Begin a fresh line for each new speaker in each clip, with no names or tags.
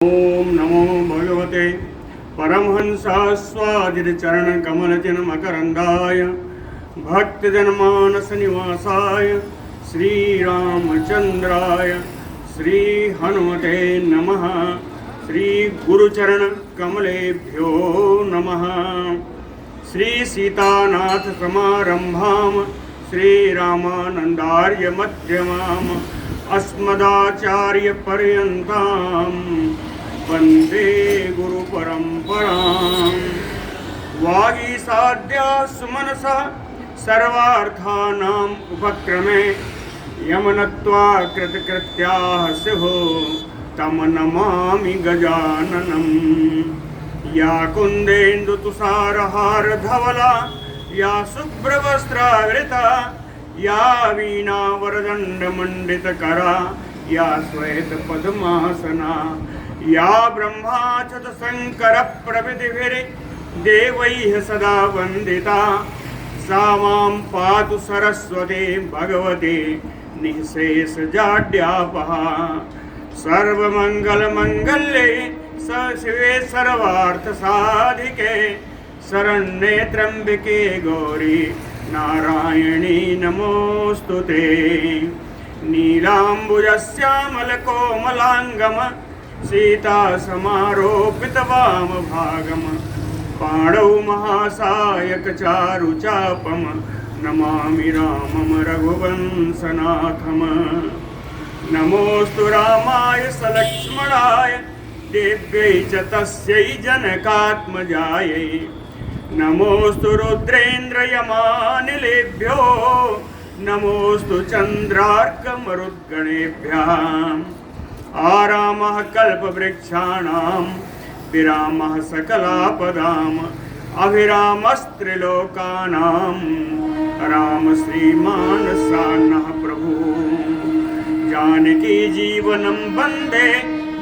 ओम नमो भगवते परमहंसास्वादितचरणकमलजनमकरन्दाय भक्तजनमानसनिवासाय श्रीरामचन्द्राय श्रीहनुमते नमः। श्रीगुरुचरणकमलेभ्यो नमः। श्रीसीतानाथसमारम्भां श्रीरामानन्दार्यमध्यमाम् अस्मदाचार्यपर्यन्तां वन्दे गुरुपरम्परां। वागीसाद्या सुमनसा सर्वार्थानाम् उपक्रमे यमनत्वा कृतकृत्याः सिंहो तं नमामि गजाननम्। या कुन्देन्दुतुषारहारधवला या शुभ्रवस्त्रावृता या वीणावरदण्डमण्डितकरा या श्वेतपद्मासना या ब्रह्माच्युतशङ्करप्रभृतिभिर्देवैः सदा वन्दिता सा मां पातु सरस्वती भगवती निःशेषजाड्यापहा। सर्वमङ्गलमङ्गल्ये शिवे सर्वार्थसाधिके शरण्ये त्र्यम्बके गौरी नारायणी नमोस्तुते। नीलाम्बुजश्यामलकोमलाङ्गम सीतासमारोपितवामभागम पाणौ महासायकचारुचापम नमामि रामं रघुवंशनाथम। नमोऽस्तु रामाय सलक्ष्मणाय देव्यै च तस्यै जनकात्मजायै। नमोऽस्तु रुद्रेन्द्रयमानिलेभ्यो नमोऽस्तु चन्द्रार्कमरुद्गणेभ्यः। आरामः कल्पवृक्षाणां विरामः सकलापदाम् अभिरामस्त्रिलोकानां राम श्रीमानसान्नः प्रभु। जानकी जीवनं वन्दे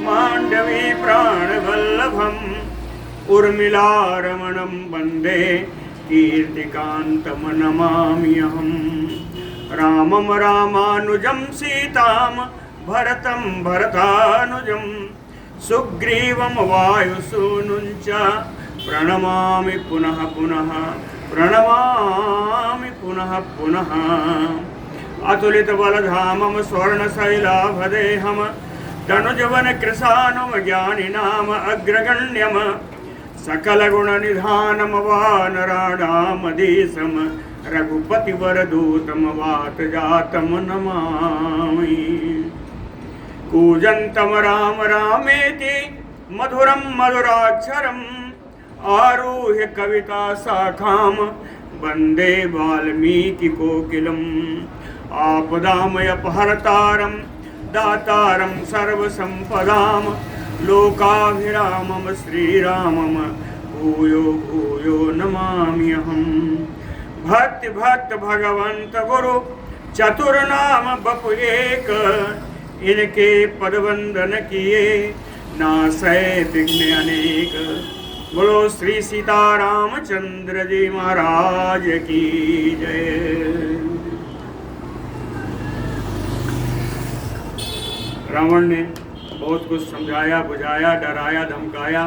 माण्डवी प्राणवल्लभम् उर्मिलारमणं वन्दे कीर्तिकान्तं नमाम्यहम्। रामं रामानुजं सीतां भरतं भरतानुजं सुग्रीवं वायुसूनुं च प्रणमामि पुनः पुनः प्रणमामि पुनः पुनः। अतुलितबलधामं स्वर्णशैलाभदेहं तनुजवनकृशानं ज्ञानिनाम अग्रगण्यम् सकलगुणनिधानं वानराणामधीशं रघुपतिवरदूतं वातजातं नमामि। कूजन्तं राम रामेति मधुरं मधुराक्षरम् आरुह्य कविताशाखां वन्दे वाल्मीकिकोकिलम्। आपदामयपहर्तारं दातारं सर्वसम्पदां लोकाभिरामं श्रीरामं भूयो भूयो नमाम्यहम्। भक्ति भक्त भगवंत गुरु चतुर्नाम बपु एक इनके पदवंदन किए नासै विघ्न अनेक। बोलो श्री सीतारामचंद्र जी महाराज की जय। रावण ने बहुत कुछ समझाया बुझाया डराया धमकाया।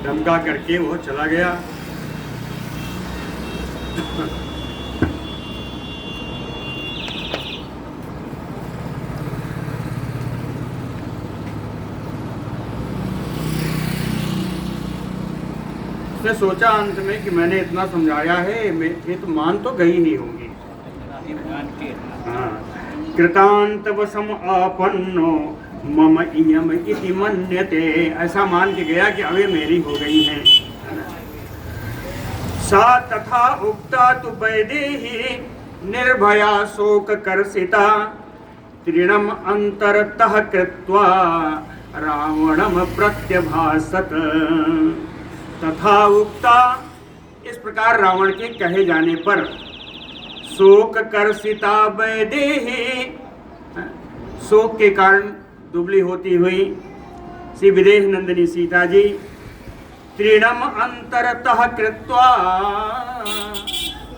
धमका करके वो चला गया। उसने सोचा अंत में कि मैंने इतना समझाया है, ये तो मान तो गई नहीं होंगी। हाँ, कृतांतवसम आपन्नो मम इयम इति मन्यते, ऐसा मान के गया कि अब ये मेरी हो गई हैं। सा तथा उक्ता तु वैदेही निर्भया शोक कर्षिता तृणम अंतरतः कृत्वा रावणम प्रत्यभासत। तथा उक्ता, इस प्रकार रावण के कहे जाने पर शोक कर्षिता वैदेही, शोक के कारण दुबली होती हुई श्री विदेह नंदिनी सीता जी तृणम अंतरतः कृत्वा,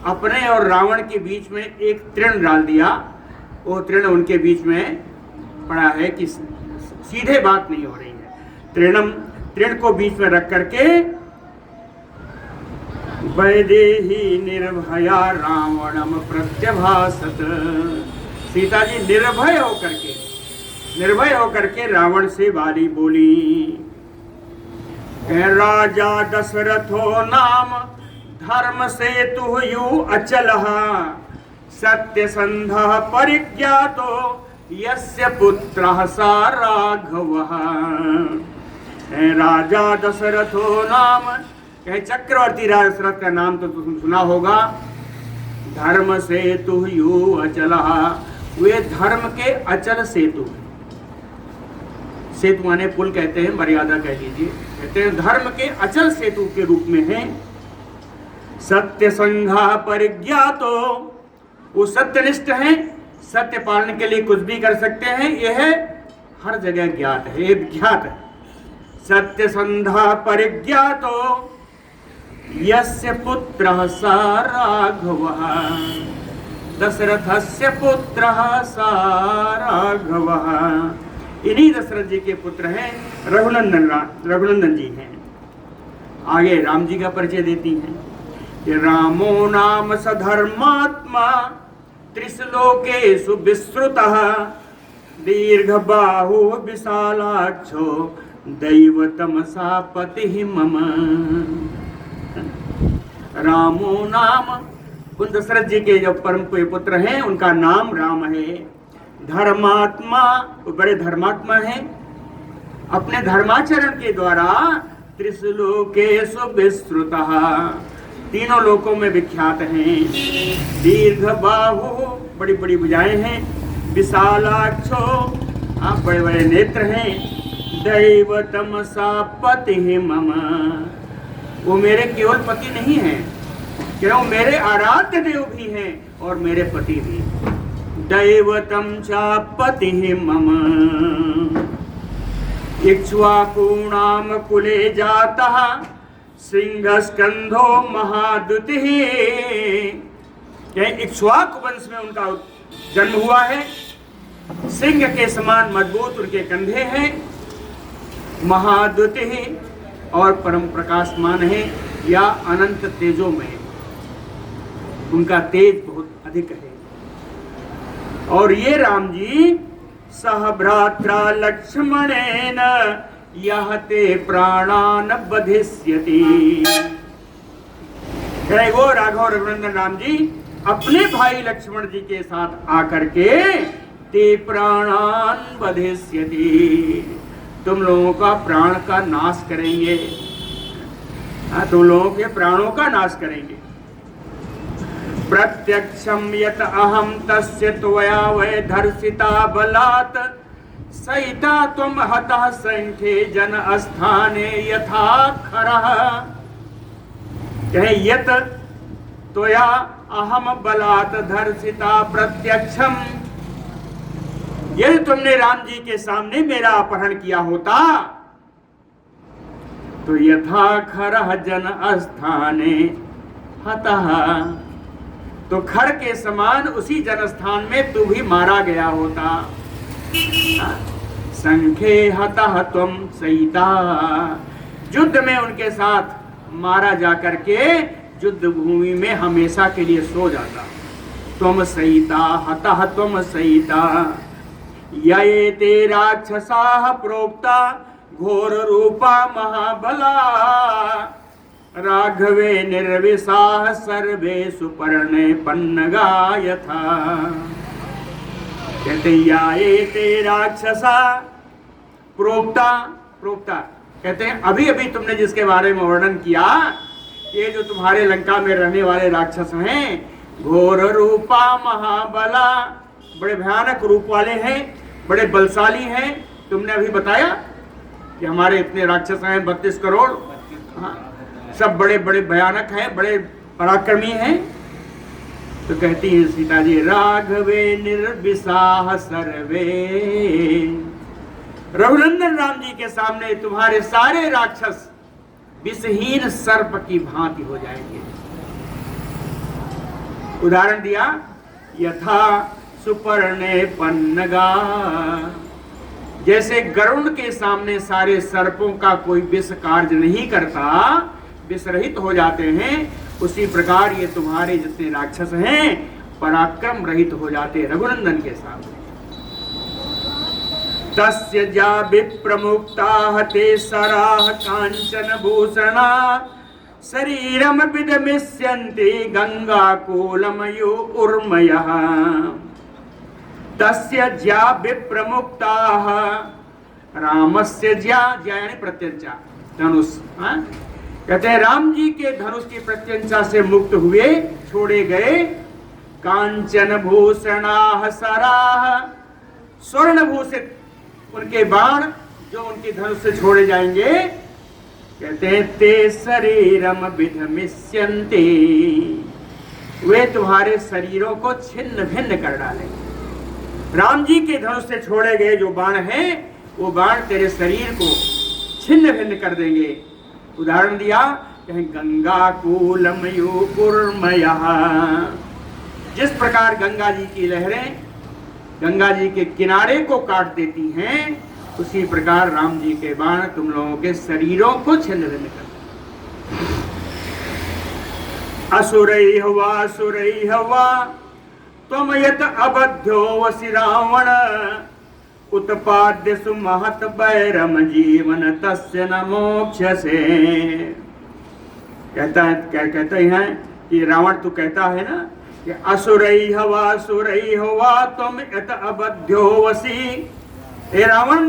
अपने और रावण के बीच में एक तृण डाल दिया। वो तृण उनके बीच में पड़ा है कि सीधे बात नहीं हो रही है। तृण को बीच में रख करके वैदेही निर्भया रावणम प्रत्यभासत, सीता जी निर्भय होकर के रावण से वाली बोली, राजा दशरथो नाम धर्म सेतु यु अचलः, सत्यसंधः परिज्ञातो यस्य पुत्रः सा राघवः। राजा दशरथो नाम, कहे चक्रवर्ती दशरथ का नाम तो तुम सुना होगा। धर्म सेतु यु अचलः, वे धर्म के अचल सेतु, सेतु माने पुल कहते हैं, मर्यादा कह लीजिए, कहते हैं धर्म के अचल सेतु के रूप में है। सत्य संघा परिज्ञातो, वो सत्यनिष्ठ है, सत्य पालने के लिए कुछ भी कर सकते हैं, यह हर जगह ज्ञात है, ये ज्ञात है। सत्य संधा परिज्ञातो यस्य पुत्रः सा राघवः, दशरथस्य पुत्रः सा राघवः। इन्हीं दशरथ जी के पुत्र हैं रघुनंदन जी हैं। आगे राम जी का परिचय देती हैं कि रामो नाम सधर्मात्मा त्रिश्लोकेषु विश्रुतः, दीर्घबाहु विशालाक्षो दैवतमसा पतिः मम। रामो नाम, उन दशरथ जी के जो परम पुत्र हैं उनका नाम राम है। धर्मात्मा, वो बड़े धर्मात्मा हैं, अपने धर्माचरण के द्वारा त्रिश्लोकेषु विश्रुतः, तीनों लोकों में विख्यात हैं। दीर्घ बाहु, बड़ी बड़ी भुजाएं हैं। विशालाक्षो, आप बड़े बड़े नेत्र हैं। दैवतमसा पतिः मम, वो मेरे केवल पति नहीं हैं, क्यों मेरे आराध्य देव भी हैं और मेरे पति भी। दैवतम च पतिः मम, इक्ष्वाकूणाम कुले जातः सिंहस्कंधो महादुतिः। इक्ष्वाकु वंश में उनका जन्म हुआ है। सिंह के समान मजबूत उनके कंधे हैं। महादुतिः, और परम प्रकाशमान है या अनंत तेजों में उनका तेज बहुत अधिक है। और ये राम जी सह भ्रात्रा लक्ष्मणेन यह ते प्राणान बधिष्यति, वो राघव रघुनंदन राम जी अपने भाई लक्ष्मण जी के साथ आकर के ते प्राणान बधिष्यति, तुम लोगों का प्राण का नाश करेंगे। तुम लोगों के प्राणों का नाश करेंगे। प्रत्यक्षम यत अहम तस्य त्वया वै धर्षिता बलात् सहिता त्वं हतः संख्ये जन स्थाने यथा खरः। कहे यत त्वया अहम बलात् धर्षिता प्रत्यक्षम, यदि तुमने राम जी के सामने मेरा अपहरण किया होता तो यथा खरः जन स्थाने हतः, तो खर के समान उसी जनस्थान में तू भी मारा गया होता। संख्ये हतः त्वं सहिता, युद्ध में उनके साथ मारा जाकर के युद्ध भूमि में हमेशा के लिए सो जाता। त्वं सहिता हतः त्वं सहिता, ये ते राक्षसाः प्रोक्ता घोर रूपा महाबला, राघवे निर्विशाः सर्वे सुपर्णे पन्नगा यथा। कहते ये ते राक्षसा प्रोक्ता, प्रोक्ता कहते हैं अभी अभी तुमने जिसके बारे में वर्णन किया, ये जो तुम्हारे लंका में रहने वाले राक्षस हैं, घोर रूपा महाबला, बड़े भयानक रूप वाले हैं, बड़े बलशाली हैं। तुमने अभी बताया कि हमारे इतने राक्षस हैं 32 करोड़, हाँ, सब बड़े बड़े भयानक हैं, बड़े पराक्रमी हैं। तो कहती हैं सीता जी, राघवे निर्विशाः सर्वे, रघुनंदन राम जी के सामने तुम्हारे सारे राक्षस विषहीन सर्प की भांति हो जाएंगे। उदाहरण दिया, यथा सुपर्णे पन्नगा, जैसे गरुड़ के सामने सारे सर्पों का कोई विष कार्य नहीं करता, विष रहित हो जाते हैं, उसी प्रकार ये तुम्हारे जितने राक्षस हैं पराक्रम रहित हो जाते रघुनंदन के सामने। तस्य जा विप्रमुक्ता ते सराह कांचन भूषणा शरीरम विदमिष्यन्ति गंगाकूलमयो उर्मयः। तस्य ज्या विप्रमुक्ताः, रामस्य ज्या, ज्या यानी प्रत्यंचा धनुष, कहते हैं राम जी के धनुष की प्रत्यंचा से मुक्त हुए, छोड़े गए। कांचन भूषणाः सराः, स्वर्ण भूषित उनके बाण जो उनके धनुष से छोड़े जाएंगे, कहते हैं ते शरीरम विधमिष्यन्ति, वे तुम्हारे शरीरों को छिन्न भिन्न कर डालेंगे। राम जी के धनुष से छोड़े गए जो बाण हैं, वो बाण तेरे शरीर को छिन्न भिन्न कर देंगे। उदाहरण दिया, कहें गंगा कूलमयो उर्मयः, जिस प्रकार गंगा जी की लहरें गंगा जी के किनारे को काट देती हैं, उसी प्रकार राम जी के बाण तुम लोगों के शरीरों को छिन्न भिन्न कर। असुरैः वासुरैः वा त्वं यत अबध्यो वसि रावण उत्पाद्य सुमहत वैरम जीवन तस्य न मोक्षसे। कहते हैं कि रावण तू कहता है ना कि असुरैः वासुरैः वा त्वं यत अबध्यो वसि, हे रावण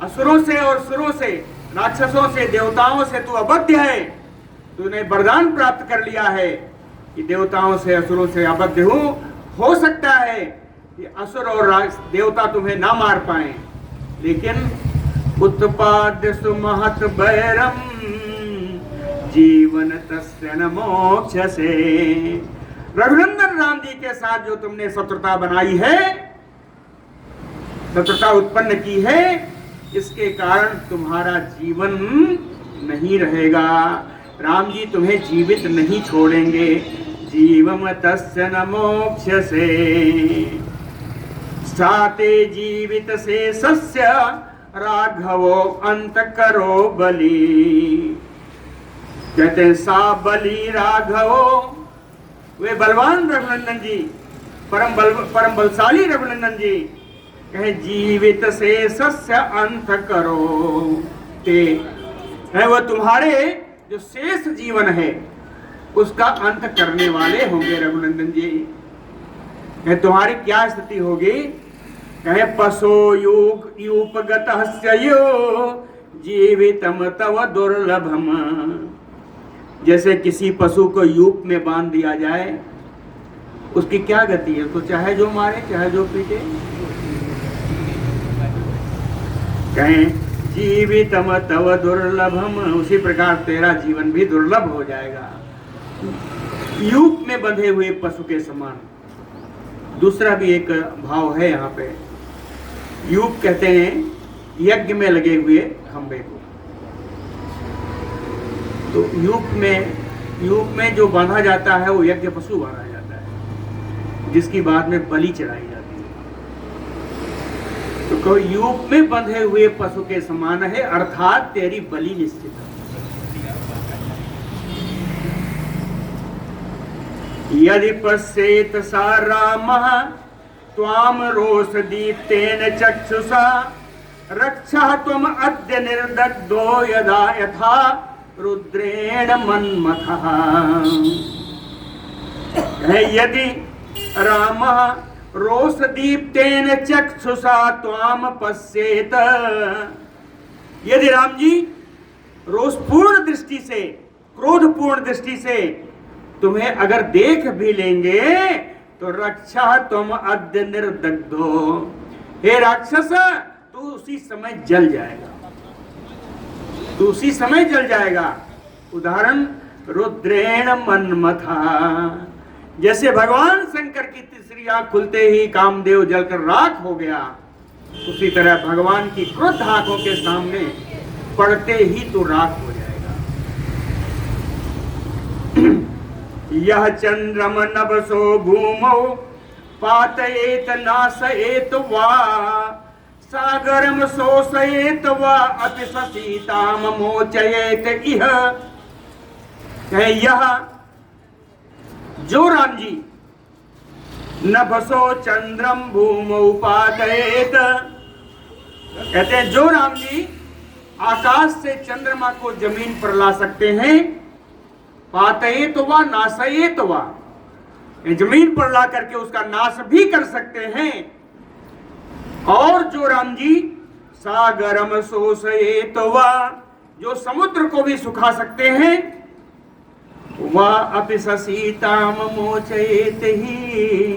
असुरों से और सुरों से, राक्षसों से, देवताओं से तू अबध्य है। तूने वरदान प्राप्त कर लिया है कि देवताओं से असुरों से अबध्य हूं। हो सकता है कि असुर और देवता तुम्हें ना मार पाए, लेकिन उत्पाद्य सुमहत वैरम जीवन तस्य न मोक्षसे। रघुनंदन राम जी के साथ जो तुमने शत्रुता बनाई है, शत्रुता उत्पन्न की है, इसके कारण तुम्हारा जीवन नहीं रहेगा। राम जी तुम्हें जीवित नहीं छोड़ेंगे। जीवम तस्य न मोक्षसे साते जीवित से सस्य राघवो अंत करो बलि। कहते हैं सा बलि राघवो, वे बलवान रघुनंदन जी, परम बलशाली रघुनंदन जी, कहे जीवित से सस्य अंत करो ते, है वो तुम्हारे जो शेष जीवन है उसका अंत करने वाले होंगे रघुनंदन जी। कहे तुम्हारी क्या स्थिति होगी, कहे पशो यूप यूपगतस्य यो जीवितम तव दुर्लभम। जैसे किसी पशु को यूप में बांध दिया जाए, उसकी क्या गति है, तो चाहे जो मारे चाहे जो पीटे। कहें जीवितम तव दुर्लभम, उसी प्रकार तेरा जीवन भी दुर्लभ हो जाएगा, यूप में बंधे हुए पशु के समान। दूसरा भी एक भाव है यहाँ पे, यूप कहते हैं यज्ञ में लगे हुए खंबे को। तो यूप में जो बांधा जाता है वो यज्ञ पशु बांधा जाता है, जिसकी बाद में बलि चढ़ाई जाती है। तो कोई यूप में बंधे हुए पशु के समान है, अर्थात तेरी बलि निश्चित है। यदि पश्येत सा रामः त्वाम रोष दीप्तेन चक्षुषा रक्षः त्वम अद्य निर्दग्धो यदा यथा रुद्रेण मन्मथः। यदि रामः रोष दीप्तेन चक्षुषा त्वाम पश्येत, यदि राम जी रोषपूर्ण दृष्टि से, क्रोधपूर्ण दृष्टि से तुम्हें अगर देख भी लेंगे तो रक्षा तुम अद्य निर्दग्धो, हे राक्षस तू उसी समय जल जाएगा, तू उसी समय जल जाएगा। उदाहरण रुद्रेण मन्मथा, जैसे भगवान शंकर की तीसरी आंख खुलते ही कामदेव जलकर राख हो गया, उसी तरह भगवान की क्रोध आंखों के सामने पड़ते ही तो राख हो जाएगा। यह चंद्रम नभसो भूमौ पातयेत नासयेत वा सागरम शोषयेत वा अपि सीताम मोचयेत इह। यह जो राम जी नभसो चंद्रम भूमौ पातयेत, कहते हैं जो राम जी आकाश से चंद्रमा को जमीन पर ला सकते हैं, पातयेत वा नाशयेत वा, जमीन पर ला करके उसका नाश भी कर सकते हैं, और जो राम जी सागरम शोषयेत वा, जो समुद्र को भी सुखा सकते हैं, वह अपि सीताम मोचयेत ही,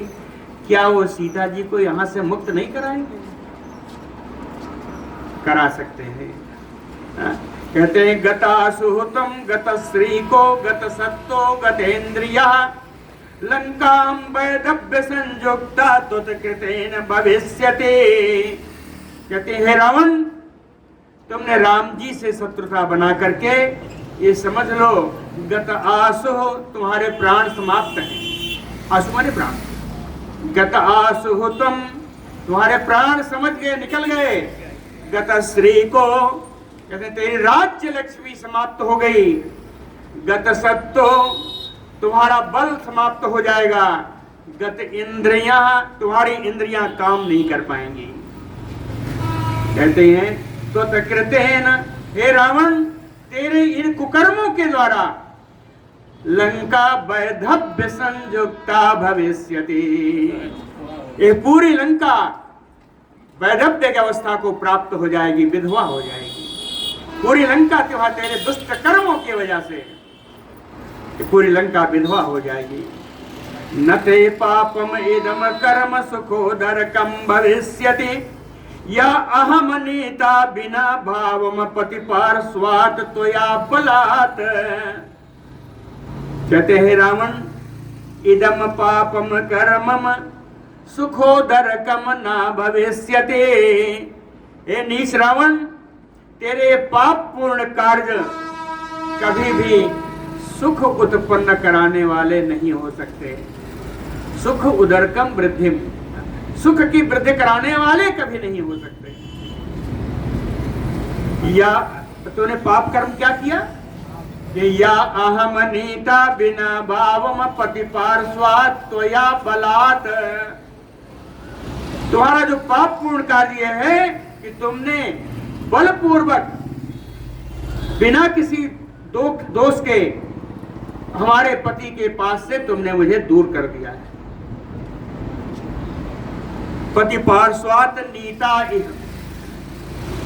क्या वो सीता जी को यहां से मुक्त नहीं कराएंगे? करा सकते हैं। कहते हैं गतासुहुतम गतश्री को गत सत्तो गतेन्द्रिया लंकां वैदव्य संयुक्ता तुतकृतेन भविष्यते। कहते हैं रावण, तुमने राम जी से शत्रुता बना करके ये समझ लो गत आसु, तुम्हारे प्राण समाप्त हैं। आसु माने प्राण, गत आसु तुम, तुम्हारे प्राण समझ गए, निकल गए। गत श्री को, कहते तेरी राज्य लक्ष्मी समाप्त हो गई। गत सत्तो, तुम्हारा बल समाप्त हो जाएगा। गत इंद्रियां, तुम्हारी इंद्रियां काम नहीं कर पाएंगी। कहते हैं तो तकृतेन, हे रावण, तेरे इन कुकर्मों के द्वारा लंका वैधव्य संयुक्ता भविष्यति, ये पूरी लंका वैधव्य की अवस्था को प्राप्त हो जाएगी, विधवा हो जाएगी। पूरी लंका तेरे दुष्ट कर्मों की वजह से पूरी लंका विधवा हो जाएगी। न ते पापम इदम कर्म सुखोदरकम भविष्यति या अहम नीता बिना भावम पति पार्श्वात त्वया बलात्। कहते हैं रावण, इदम पापम कर्मम सुखोदरकम ना भविष्यति। हे नीच रावण, तेरे पाप पूर्ण कार्य कभी भी सुख उत्पन्न कराने वाले नहीं हो सकते। सुख उदरकम वृद्धिम, सुख की वृद्धि कराने वाले कभी नहीं हो सकते। या तूने पाप कर्म क्या किया? या अहम नीता बिना भावम पति पार्श्वात् त्वया बलात्। तुम्हारा जो पाप पूर्ण कार्य है कि तुमने बलपूर्वक बिना किसी दोष के हमारे पति के पास से तुमने मुझे दूर कर दिया है। पति पार्श्वात् नीता इह,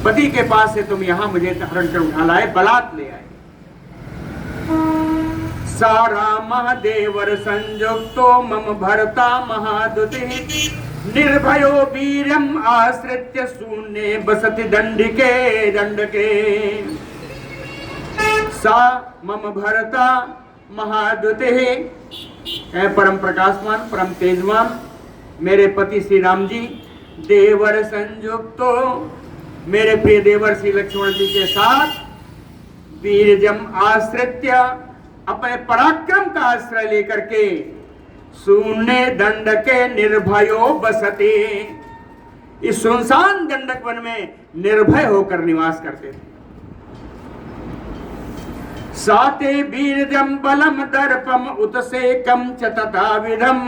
पति के पास से तुम यहां मुझे हरण कर उठा लाए, बलात् ले आए। सारा महादेवर संयुक्तो मम भरता महादुति निर्भयो वीरम आश्रित्य शून्य बसति दंडिके दंडके। सा मम भरता महादुति, परम प्रकाशमान परम तेजवान मेरे पति श्री राम जी, देवर संयुक्तो, मेरे प्रिय देवर श्री लक्ष्मण जी के साथ, वीरजम आश्रित्य, अपने पराक्रम का आश्रय लेकर के, शून्य दंड के निर्भयो बसते, इस सुनसान दंडक वन में निर्भय होकर निवास करते थे। साते वीरजम बलम दर्पम उत्सेकम च तथा विधम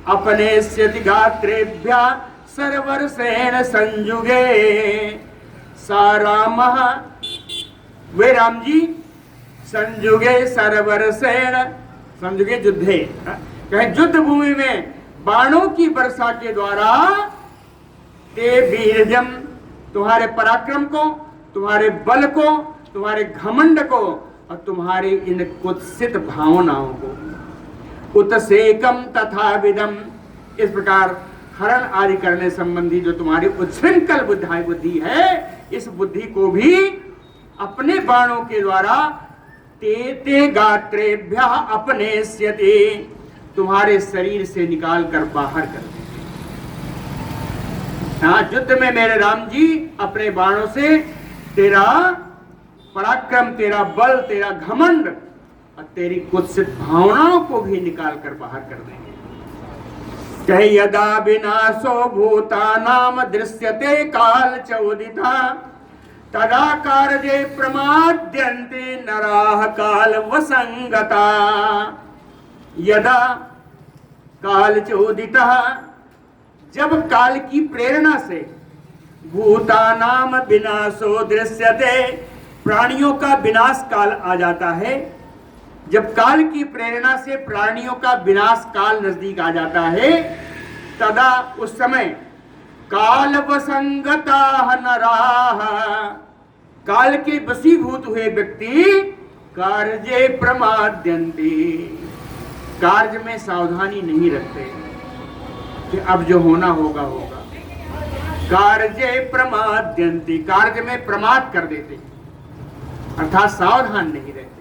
अपने गात्रेभ्य सर्वर्षेण संयुगे। साराम, वे राम जी संयुगे सर्वर्षेण, संयुगे युद्धे, कहें युद्ध भूमि में बाणों की वर्षा के द्वारा, ते वीरजम, तुम्हारे पराक्रम को, तुम्हारे बल को, तुम्हारे घमंड को और तुम्हारी इन कुत्सित भावनाओं को, उत्सेकम तथा विदम, इस प्रकार हरण आदि करने संबंधी जो तुम्हारी उच्छृंखल बुद्धि है, इस बुद्धि को भी अपने बाणों के द्वारा ते गात्रेभ्य अपनेष्यते, तुम्हारे शरीर से निकाल कर बाहर कर दे। हाँ, युद्ध में मेरे राम जी अपने बाणों से तेरा पराक्रम, तेरा बल, तेरा घमंड और तेरी कुत्सित भावनाओं को भी निकाल कर बाहर कर देंगे। कहे यदा विनाशो भूतानां दृश्यते काल चोदिता तदा कार्ये प्रमाद्यन्ते नराः काल वसंगता। यदा काल चोदिता, जब काल की प्रेरणा से भूतानाम विनाशो दृश्यते, प्राणियों का विनाश काल आ जाता है। जब काल की प्रेरणा से प्राणियों का विनाश काल नजदीक आ जाता है, तदा उस समय काल वसंगता नराः, काल के वशीभूत हुए व्यक्ति कार्ये प्रमाद्यन्ते, कार्य में सावधानी नहीं रखते कि अब जो होना होगा होगा। कार्ये प्रमाद्यन्ते, कार्य में प्रमाद कर देते, अर्थात सावधान नहीं रहते।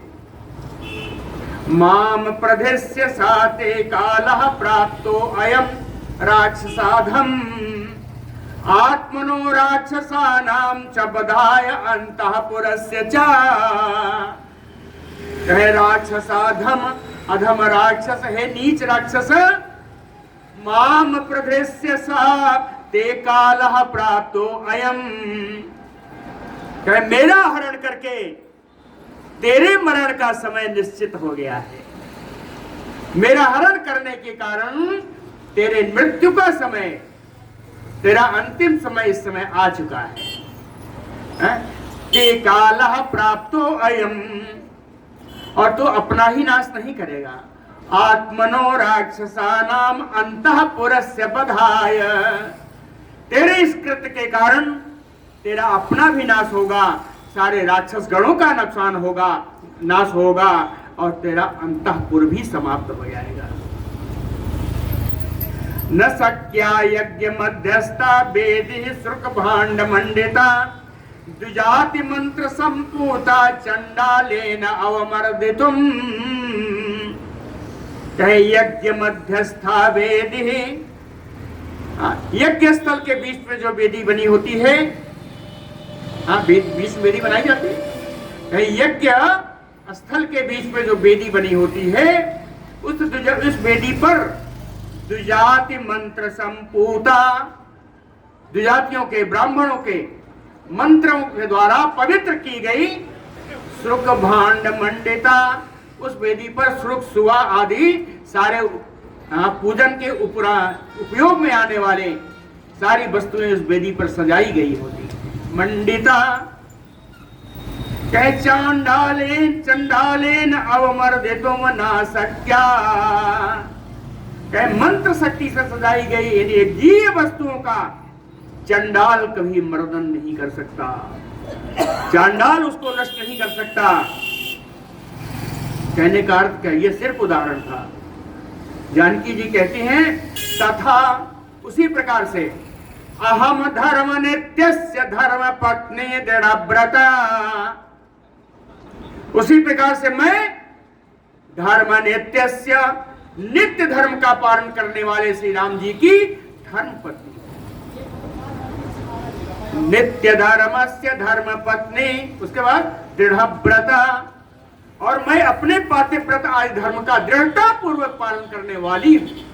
माम प्रधेस्य साते कालः प्राप्तो अयम राक्षसाधम आत्मनो राक्षसानां च बधाय अंतःपुरस्य च। कहे राक्षसाधम, अधम राक्षस है, नीच राक्षस, माम प्रधेस्य सा ते कालः प्राप्तो अयम, कहे मेरा हरण करके तेरे मरण का समय निश्चित हो गया है। मेरा हरण करने के कारण तेरे मृत्यु का समय, तेरा अंतिम समय इस समय आ चुका है। ते कालः प्राप्तो अयम, और तो अपना ही नाश नहीं करेगा। आत्मनो राक्षसानाम अंतःपुरस्य बधाय, तेरे इस कृत्य के कारण तेरा अपना भी नाश होगा, सारे राक्षस गणों का नुकसान होगा, नाश होगा, और तेरा अंतःपुर भी समाप्त हो जाएगा। न शक्या यज्ञ मध्यस्था वेदी श्रुक भांड मंडिता द्विजाति मंत्र संपूता चंडालेन अवमर्दितुम। कहे यज्ञ मध्यस्था वेदी, यज्ञ स्थल के बीच में जो वेदी बनी होती है, बीच वेदी बनाई जाती है। यज्ञ स्थल के बीच में जो वेदी बनी होती है, उस वेदी पर द्विजाति मंत्र संपूता, द्विजातियों के, ब्राह्मणों के मंत्रों के द्वारा पवित्र की गई श्रुक भांड मंडिता, उस वेदी पर श्रुक सुवा आदि सारे पूजन के उपयोग में आने वाले सारी वस्तुएं उस वेदी पर सजाई गई होती। मंडिता कह चांडालेन चंडालेन अवमर्दितुम न शक्या, कह मंत्र शक्ति से सजाई गई इन जीव वस्तुओं का चंडाल कभी मर्दन नहीं कर सकता, चांडाल उसको नष्ट नहीं कर सकता। कहने का अर्थ क्या, ये सिर्फ उदाहरण था। जानकी जी कहती हैं तथा उसी प्रकार से अहम धर्म नित्यस्य धर्म पत्नी दृढ़व्रता, उसी प्रकार से मैं धर्म नित्यस्य, नित्य धर्म का पालन करने वाले श्री राम जी की धर्म पत्नी, नित्य धर्मस्य धर्म पत्नी, उसके बाद दृढ़व्रता, और मैं अपने पातिव्रत आदि धर्म का दृढ़ता पूर्वक पालन करने वाली हूं।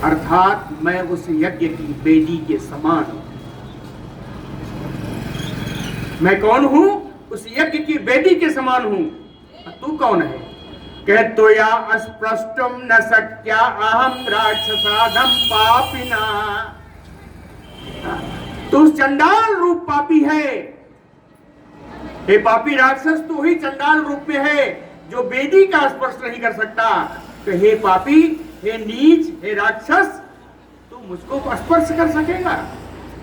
अर्थात मैं उस यज्ञ की वेदी के समान हूं। मैं कौन हूं? उस यज्ञ की वेदी के समान हूं। तू कौन है? कह तो या अस्पृष्टुम न शक्या अहम राक्षसाधम पापिना, तू चंडाल रूप पापी है। हे पापी राक्षस, तू ही चंडाल रूप में है जो वेदी का स्पर्श नहीं कर सकता। तो हे पापी, हे नीच, हे राक्षस, तू मुझको स्पर्श कर सकेगा?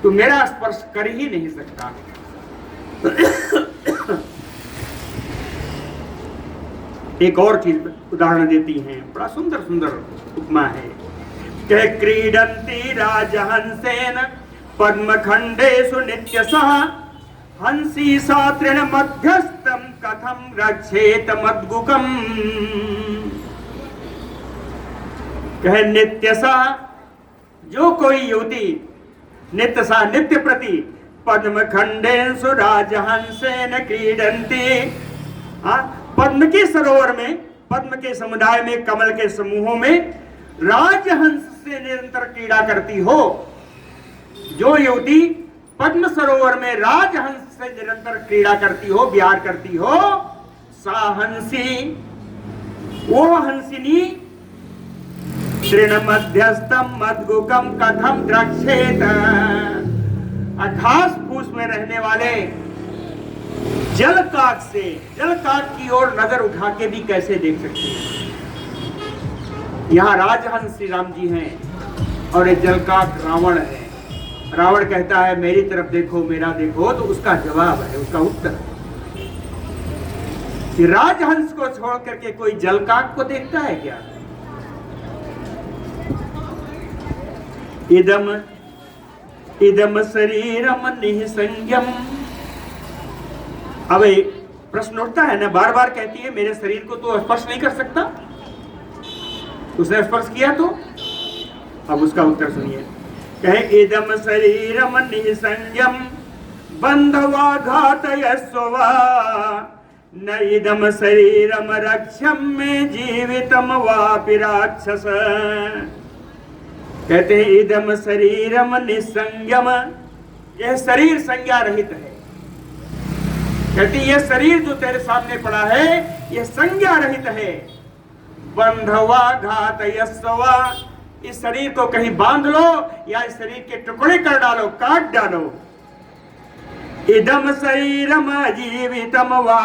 तू मेरा स्पर्श कर ही नहीं सकता। एक और चीज उदाहरण देती हैं, बड़ा सुंदर सुंदर उपमा है। कह क्रीडंती राजहंसेन पद्मखंडेषु नित्यशः हंसी सात्रेण मध्यस्थम कथम रक्षेत मद्गुकम। कहे नित्यसा, जो कोई युवती नित्यसा नित्य प्रति पद्मखंडेषु राजहंसेन क्रीडंती, पद्म के सरोवर में, पद्म के समुदाय में, कमल के समूहों में राजहंस से निरंतर क्रीड़ा करती हो, जो युवती पद्म सरोवर में राजहंस से निरंतर क्रीड़ा करती हो, विहार करती हो, सा हंसी, वो हंसिनी तृण मध्यस्थम मधुकम कथम द्रक्षेत, घास फूस में रहने वाले जलकाक से, जलकाक की ओर नजर उठा के भी कैसे देख सकते हैं। यहाँ राजहंस श्री राम जी हैं और ये जलकाक रावण है। रावण कहता है मेरी तरफ देखो, मेरा देखो, तो उसका जवाब है, उसका उत्तर कि राजहंस को छोड़ करके कोई जलकाक को देखता है क्या? इदम इदम शरीरम निःसंज्ञम। अब प्रश्न उठता है ना, बार बार कहती है मेरे शरीर को तो स्पर्श नहीं कर सकता, उसने स्पर्श किया तो? अब उसका उत्तर सुनिए, कहे इदम शरीरम निःसंज्ञम बंधवा घातयस्वा न इदम शरीरम रक्षम में जीवितम वापि राक्षस। कहते हैं इदम शरीरम निसंयम, यह शरीर संज्ञा रहित है। कहते यह शरीर जो तेरे सामने पड़ा है यह संज्ञा रहित है। बंधवा घातयस्वा, इस शरीर को कहीं बांध लो या इस शरीर के टुकड़े कर डालो, काट डालो। इदम शरीरम जीवितम वा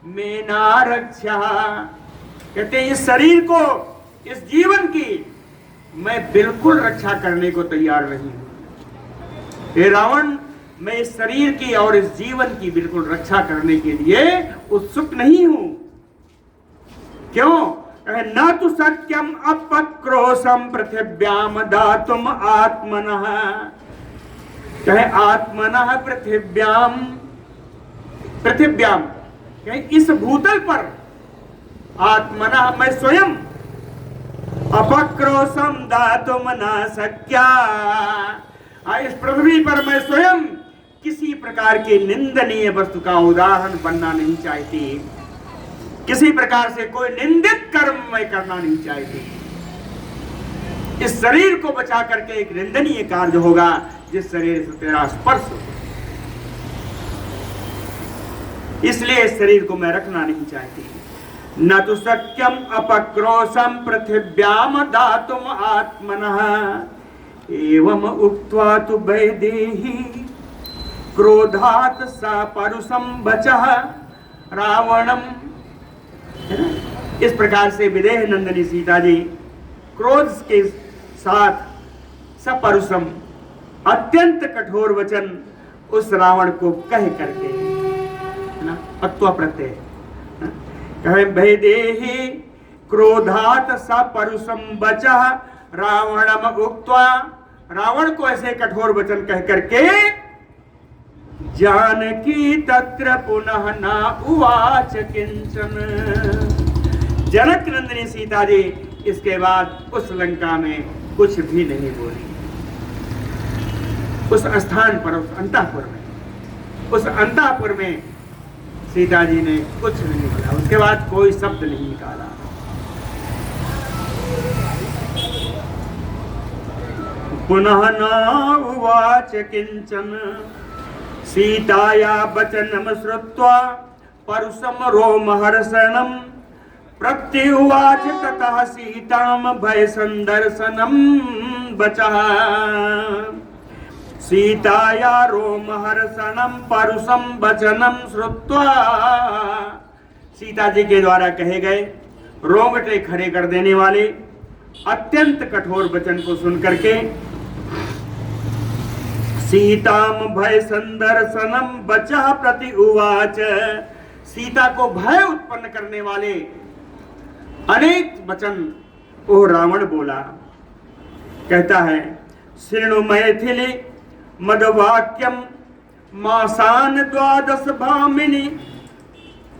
मेना रक्षा, कहते इस शरीर को, इस जीवन की मैं बिल्कुल रक्षा करने को तैयार नहीं हूं। हे रावण, मैं इस शरीर की और इस जीवन की बिल्कुल रक्षा करने के लिए उत्सुक नहीं हूं। क्यों? न तो सत्यम अपक्रोशम पृथिव्याम दातुम आत्मनः, कहे आत्मनः पृथिव्याम, पृथिव्याम कहे इस भूतल पर, आत्मनः मैं स्वयं, अपक्रोशम दातुम न शक्या, इस पृथ्वी पर मैं स्वयं किसी प्रकार की निंदनीय वस्तु का उदाहरण बनना नहीं चाहती, किसी प्रकार से कोई निंदित कर्म मैं करना नहीं चाहती। इस शरीर को बचा करके एक निंदनीय कार्य होगा जिस शरीर से तेरा स्पर्श हो, इसलिए इस शरीर को मैं रखना नहीं चाहती। न तो सत्यम अपक्रोशम पृथिव्याम दातुम आत्मनः एवं उक्त्वा तु वैदेही क्रोधात् सा परुषम वचः रावणम। इस प्रकार से विदेह नंदिनी सीता जी क्रोध के साथ सपरुषम, अत्यंत कठोर वचन उस रावण को कह करके, है ना, अत्वा प्रत्यय कहे वैदेही क्रोधात् सपरुषम वचः रावणम उक्त्वा, रावण को ऐसे कठोर वचन कह करके जानकी तत्र पुनः न उवाच किंचन। जनक नंदिनी सीता जी इसके बाद उस लंका में कुछ भी नहीं बोली। उस स्थान पर, उस अंतःपुर में, उस अंतःपुर में सीता जी ने कुछ नहीं बोला, उसके बाद कोई शब्द नहीं निकाला। पुनः न उवाच किंचन सीताया वचनम श्रुत्वा परुषम रोमहर्षणम प्रत्युवाच ततः सीताम भय संदर्शनम वचः। सीताया रोमहर्षणम परुषम वचनम श्रुत्वा, सीता जी के द्वारा कहे गए रोंगटे खड़े कर देने वाले अत्यंत कठोर वचन को सुनकर के सीताम भय संदर्शनम वचः प्रति उवाच, सीता को भय उत्पन्न करने वाले अनेक वचन वो रावण बोला। कहता है शृणु मैथिली मदवाक्यम मासान द्वादश भामिनी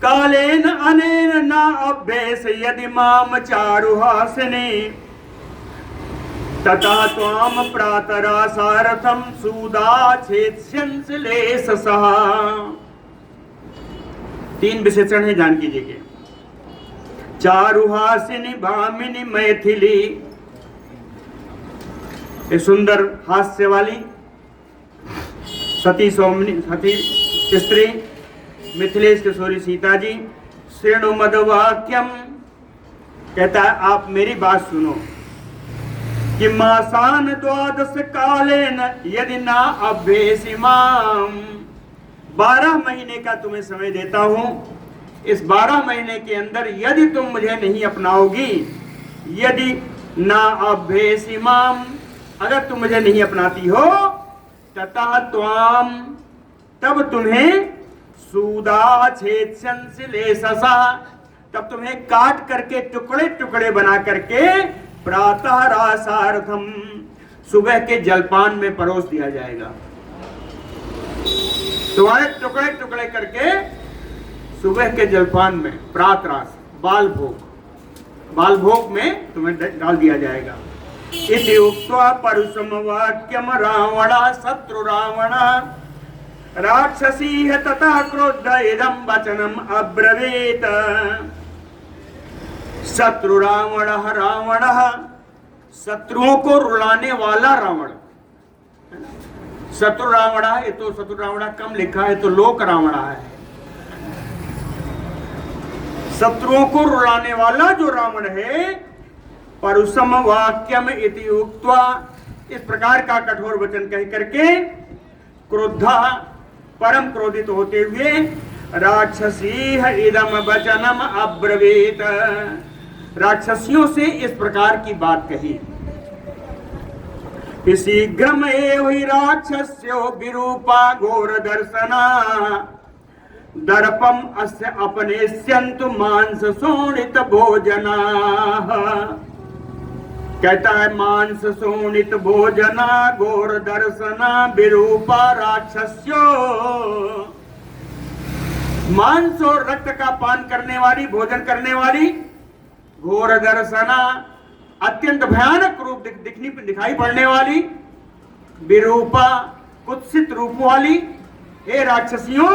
कालेन अनेन न अभ्येस यदि माम चारुहासिनी तथा त्वाम प्रातरासारथम सूदा छेत्स्यंसलेशसः। 3 विशेषण है जानकी जी के। चारुहासिनी भामिनी मैथिली, ये सुंदर हास्य वाली सती सौमनी सती स्त्री मिथिलेश किशोरी सीता जी। श्रेणु मदवाक्यम, कहता है आप मेरी बात सुनो कि मासान द्वादश कालेन यदि ना अभ्येसिमाम, 12 महीने का तुम्हें समय देता हूं। इस 12 महीने के अंदर यदि तुम मुझे नहीं अपनाओगी, यदि ना अभ्येसिमाम, अगर तुम मुझे नहीं अपनाती हो, ततः त्वाम, तब तुम्हें सूदा छेदशंसिले ससा, तब तुम्हें काट करके टुकड़े टुकड़े बना करके प्रातः रासार्थम, सुबह के जलपान में परोस दिया जाएगा। तुम्हारे टुकड़े टुकड़े करके सुबह के जलपान में प्रातः रास बाल भोग में तुम्हें डाल दिया जाएगा। इति उक्त्वा परुषम वाक्यम रावण शत्रु रावण राक्षसी है तथा क्रोध इदम वचनम अब्रवीत। शत्रु रावण, रावण शत्रुओं को रुलाने वाला रावण। शत्रु रावण, ये तो शत्रु रावण कम लिखा है, तो लोक रावण है। शत्रुओं को रुलाने वाला जो रावण है, परुषम वाक्यम इति उक्त्वा, इस प्रकार का कठोर वचन कह करके क्रोधा, परम क्रोधित होते हुए राक्षसी इदम वचनम अब्रवीत, राक्षसियों से इस प्रकार की बात कही। शीघ्रम एव हि राक्षस्यो विरूपा घोर दर्शना दर्पम अस्य अपनेष्यन्तु मांस शोणित भोजना। कहता है मांस शोणित भोजना घोर दर्शना विरूपा राक्षस्यो, मांस और रक्त का पान करने वाली, भोजन करने वाली, घोर दर्शना अत्यंत भयानक रूप दिखाई पड़ने वाली, विरूपा कुत्सित रूप वाली, हे राक्षसियों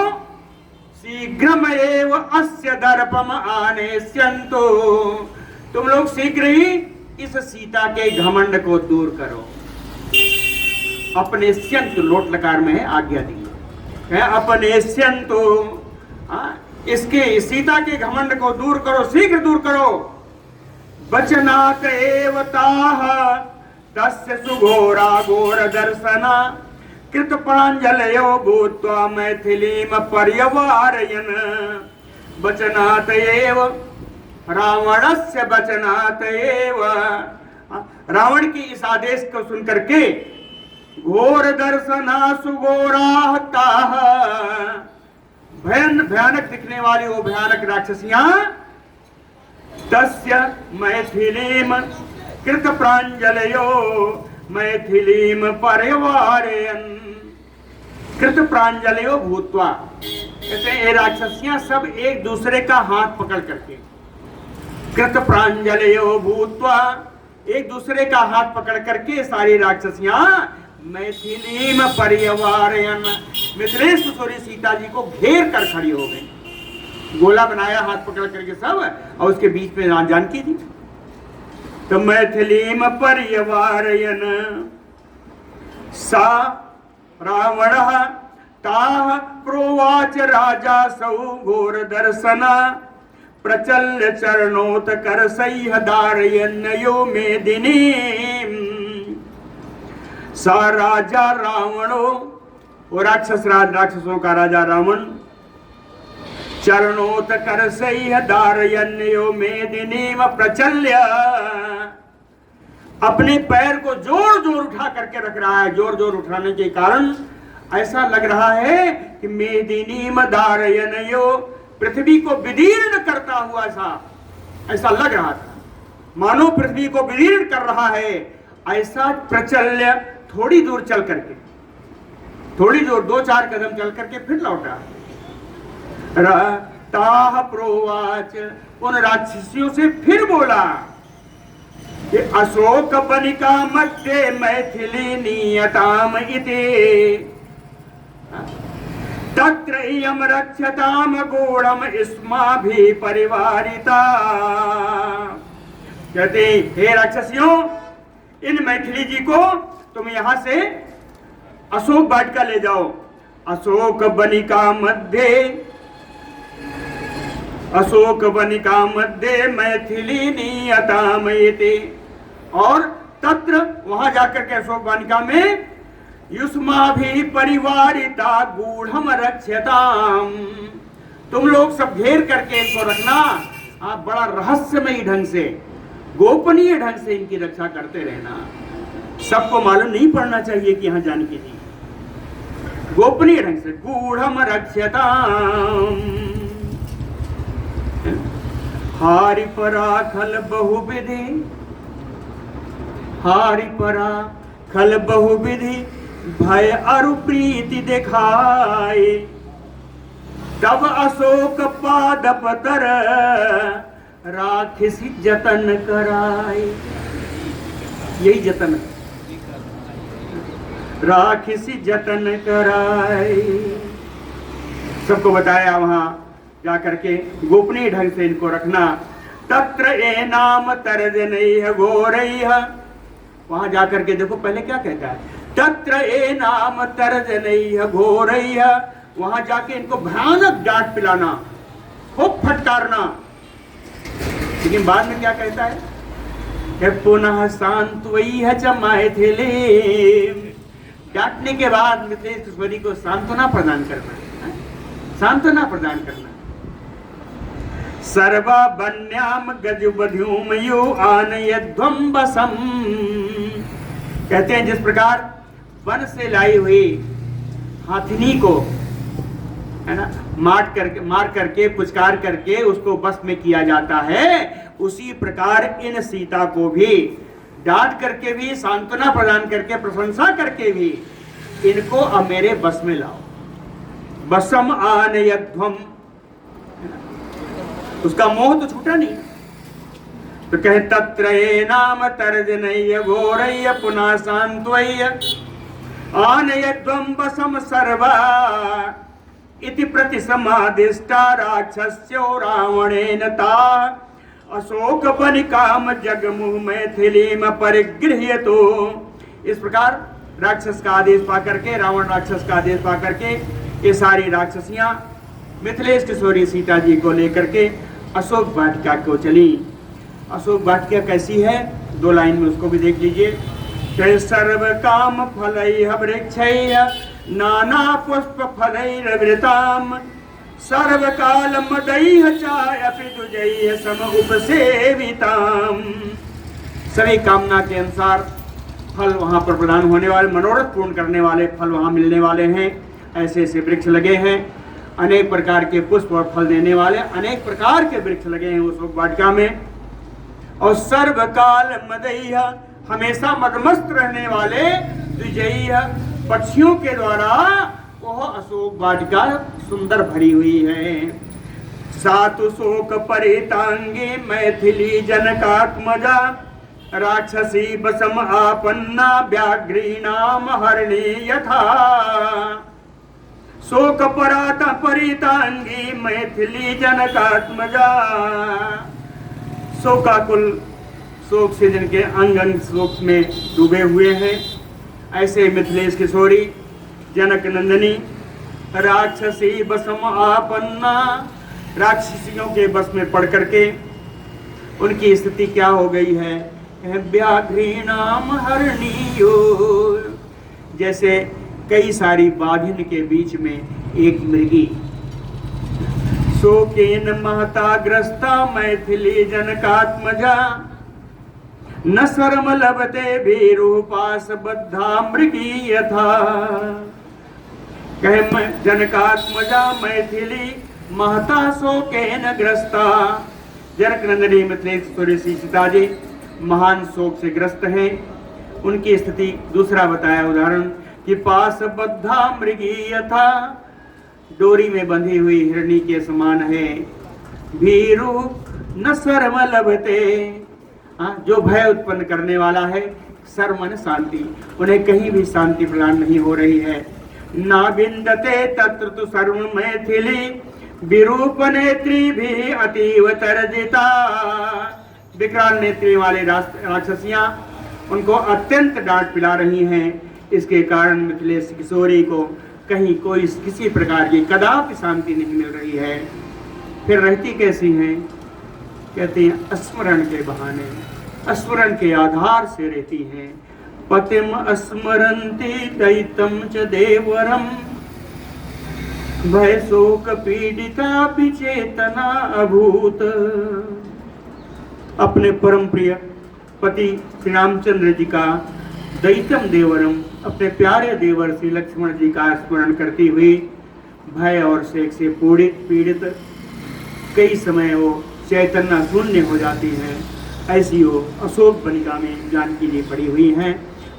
शीघ्रम एव अस्य दर्पम आनेष्यन्तु, तुम लोग शीघ्र ही इस सीता के घमंड को दूर करो। अपनेष्यन्तु लोट लकार में है, आज्ञा दी है अपनेष्यन्तु, इसके सीता के घमंड को दूर करो, शीघ्र दूर करो। वचनात् एव ताः तस्य सुघोरा घोर दर्शना कृत प्राञ्जलयो भूत्वा मैथिलीम पर्यवारयन्। वचनात् एव, रावणस्य वचनात् एव, रावण की इस आदेश को सुनकर के घोर दर्शना सुघोराः ताः, भयानक दिखने वाली वो भयानक राक्षसियां, तस्य मैथिलीम कृत प्राञ्जलयो मैथिलीम पर्यवारयन्, कृत प्राञ्जलयो भूत्वा, कहते हैं ये राक्षसियां सब एक दूसरे का हाथ पकड़ करके, कृत प्राञ्जलयो भूत्वा, एक दूसरे का हाथ पकड़ करके सारी राक्षसियां मैथिलीम पर्यवारयन्, मिथिलेश किशोरी सीता जी को घेर कर खड़ी हो गई। गोला बनाया हाथ पकड़ करके सब, और उसके बीच में जानकी थी। तो मैथिलीम पर्यवारयन् सा रावणः ताः प्रोवाच राजा सौ घोर दर्शना प्रचल्य चरणोत करसैः धारयन्यो मेदिनीम्। सा राजा रावणो, वो राक्षसों का राजा रावण, चरणोत करसैः धारयन्यो मेदिनीम् प्रचल्य, अपने पैर को जोर जोर उठा करके रख रहा है। जोर जोर उठाने के कारण ऐसा लग रहा है कि मेदिनीम् धारयन्यो, पृथ्वी को विदीर्ण करता हुआ ऐसा लग रहा था, मानो पृथ्वी को विदीर्ण कर रहा है। ऐसा प्रचल्य, थोड़ी दूर चल करके, थोड़ी दूर 2-4 कदम चल करके फिर लौटा। ताः प्रोवाच, उन राक्षसियों से फिर बोला कि अशोक बनिका मध्ये मैथिली नियताम इति। तत्र इयं रक्षताम गूढ़म इस्माभि परिवारिता। कहते हे राक्षसियों, इन मैथिली जी को तुम यहां से अशोक वाटिका ले जाओ। अशोक वनिका मध्य मैथिली नियतामयते। और तत्र वहां जाकर के अशोक वनिका में युष्माभि परिवारिता गूढ़म रक्षताम, तुम लोग सब घेर करके इनको रखना। आप बड़ा रहस्यमयी ढंग से, गोपनीय ढंग से इनकी रक्षा करते रहना। सबको मालूम नहीं पड़ना चाहिए कि यहाँ जानकी जी, गोपनीय ढंग से गूढ़म रक्षताम। हारि परा खल बहुविधि, हारि परा खल बहुविधि भय अरु प्रीति दिखाए। तब अशोक पाद पतर राखिसी जतन कराए। यही जतन है, राखिसी जतन कराए। सबको बताया वहां जाकर के गोपनीय ढंग से इनको रखना। तत्र ए नाम तर्जनैः घोरैः, वहां जाकर के देखो पहले क्या कहता है, तत्र ए नाम तर्जनैः घोरैः, वहां जाके इनको भयानक डांट पिलाना, खूब फटकारना। लेकिन बाद में क्या कहता है, पुनः सांत्वैः च मैथिली, डांटने के बाद मिथिलेश्वरी को सांत्वना प्रदान करना, सांत्वना प्रदान करना। सर्वा बन्याम गजुबध्युम यो आनयध्वम बसम, कहते हैं जिस प्रकार वन से लाई हुई हाथिनी को, है ना, मार करके पुचकार करके उसको बस में किया जाता है, उसी प्रकार इन सीता को भी डांट करके भी, सांत्वना प्रदान करके, प्रशंसा करके भी इनको अब मेरे बस में लाओ। बसम आनयध्वम, उसका मोह तो छूटा नहीं। तो कहे तत्र ये नाम तर्जनैः घोरैः पुनः सांत्वैः आनयध्वम बसम सर्वा इति प्रतिसमादिष्टा राक्षस्यो रावणेन ता अशोक वनिकाम जगमुह मैथिलीम परिगृह्यतो। इस प्रकार राक्षस का आदेश पाकर के, रावण राक्षस का आदेश पाकर के, ये सारी राक्षसियां मिथिलेश किशोरी सीता जी को लेकर के अशोक वाटिका को चली। अशोक वाटिका कैसी है, दो लाइन में उसको भी देख लीजिए। सर्व काम फलैः वृक्षैः नाना पुष्प फलैर्वृताम सर्वकाल मदैः चायपि दुजैः सम उपसेविताम। सभी कामना के अनुसार फल वहां पर प्रदान होने वाले, मनोरथ पूर्ण करने वाले फल वहां मिलने वाले हैं। ऐसे ऐसे वृक्ष लगे हैं, अनेक प्रकार के पुष्प और फल देने वाले अनेक प्रकार के वृक्ष लगे हैं उस वाटिका में। और सर्वकाल मदैः, हमेशा मदमस्त रहने वाले, द्विजैः, पक्षियों के द्वारा वह अशोक वाटिका सुंदर भरी हुई है। सातु शोक परितांगी मैथिली जनकात्मजा राक्षसी बसम आपन्ना व्याघ्रीणाम हरणी यथा। शोक पराता परितांगी मैथिली जनकात्मजा, शोकाकुल, शोक से जिनके अंग अंग शोक में डूबे हुए हैं, ऐसे मिथिलेश किशोरी जनक नंदिनी राक्षसी बसम आपन्ना, राक्षसियों के बस में पड़ करके उनकी स्थिति क्या हो गई है, व्याघ्रीणाम हरणीयो, जैसे कई सारी बाघिन के बीच में एक मृगी। शोकेन महता ग्रस्ता मैथिली जनकात्मजा न शर्म लभते भीरूपास बद्धा मृगी यथा। कहे जनकात्मजा मैथिली महता शोकेन ग्रस्ता, जनक नंदिनी मिथिलेश्वरी सीता जी महान शोक से ग्रस्त हैं। उनकी स्थिति दूसरा बताया उदाहरण कि पास बद्धा मृगी यथा, डोरी में बंधी हुई हिरणी के समान है। भीरू न शर्म लभते, जो भय उत्पन्न करने वाला है, शर्म न शांति, उन्हें कहीं भी शांति प्रदान नहीं हो रही है। ना विन्दते तत्र तु सर्व मैथिली विरूप नेत्री भी अतीव तर्जिता। विकराल नेत्री वाले राक्षसियां उनको अत्यंत डांट पिला रही हैं। इसके कारण मिथिलेश किशोरी को कहीं कोई किसी प्रकार की कदापि शांति नहीं मिल रही है। फिर रहती कैसी हैं? कहते हैं स्मरण के बहाने, स्मरण के आधार से रहती हैं। पतिम स्मरन्ति दैतम च देवरम भय शोक पीड़िता विचेतना अभूत। अपने परम प्रिय पति श्री रामचंद्र जी का दैतम देवरम, अपने प्यारे देवर श्री लक्ष्मण जी का स्मरण करती हुई भय और शोक से पीड़ित कई समय वो चैतन्य शून्य हो जाती हैं। ऐसी वो अशोक बनिका में जानकी जी पड़ी हुई हैं।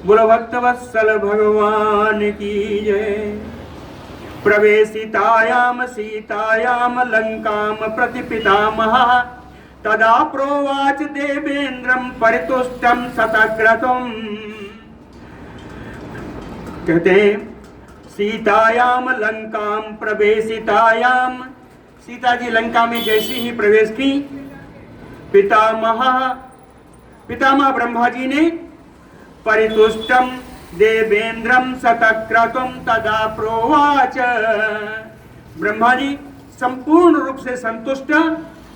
बोलो भक्तवत्सल भगवान की जय। प्रवेशितायाम सीतायाम लंकाम प्रतिपितामह तदा प्रोवाच देवेन्द्रम परितुष्टम सतक्रतुम। कहते हैं सीतायाम लंकाम प्रवेशितायाम, सीता जी लंका में जैसे ही प्रवेश की, पितामह ब्रह्मा जी ने परितुष्टम देवेन्द्रम सतक्रतुम तदा प्रोवाच, ब्रह्मा जी संपूर्ण रूप से संतुष्ट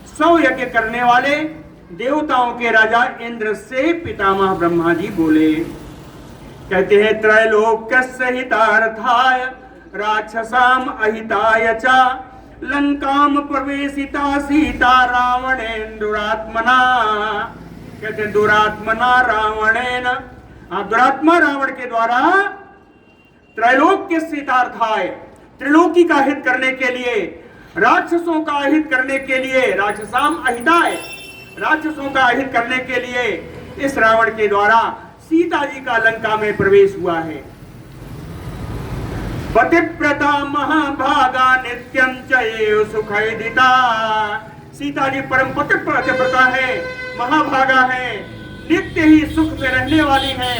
100 यज्ञ करने वाले देवताओं के राजा इंद्र से पितामह ब्रह्मा जी बोले। कहते हैं त्रैलोक्यस्य हितार्थाय राक्षसाम अहिताय च लंकाम प्रवेशिता सीता रावणेन दुरात्मना। कहते हैं दुरात्मना रावणेन, दुरात्मा रावण के द्वारा त्रैलोक्य हितार्थाय, त्रिलोकी का हित करने के लिए, राक्षसों का हित करने के लिए, राक्षसाम अहिताय, राक्षसों का हित करने के लिए इस रावण के द्वारा सीता जी का लंका में प्रवेश हुआ है। पतिव्रता महाभागा नित्यं च एव सुखैदिता। सीता जी परम पतिव्रता है, महाभागा है, नित्य ही सुख में रहने वाली है।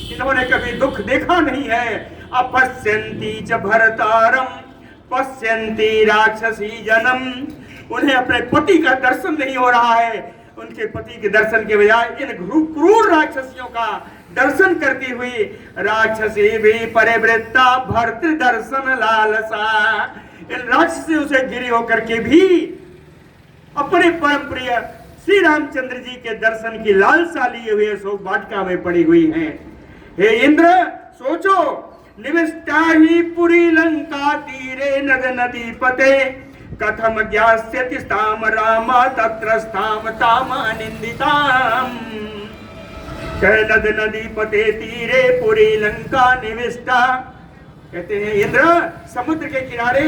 इन्होंने कभी दुख देखा नहीं है। अपश्यन्ति च भरतारम पश्यन्ति राक्षसी जनम। उन्हें अपने पति का दर्शन नहीं हो रहा है। उनके पति के दर्शन के बजाय इन क्रूर राक्षसियों का दर्शन करती हुई राक्षसी भी परिवृत्ता भर्तृ दर्शन लालसा। इन राक्षसियों से गिरी होकर के भी अपने परम प्रिय श्री रामचंद्र जी के दर्शन की लालसा लिए हुए शोक वाटिका में पड़ी हुई हैं। हे इंद्र, सोचो, निविष्टा ही पुरी लंका तीरे नद नदी पते कथम ज्ञास्यति स्ताम राम तत्र स्थाम ताम निंदिताम। कह नद नदी पते तीरे पुरी लंका निविष्टा। कहते हैं इंद्र, समुद्र के किनारे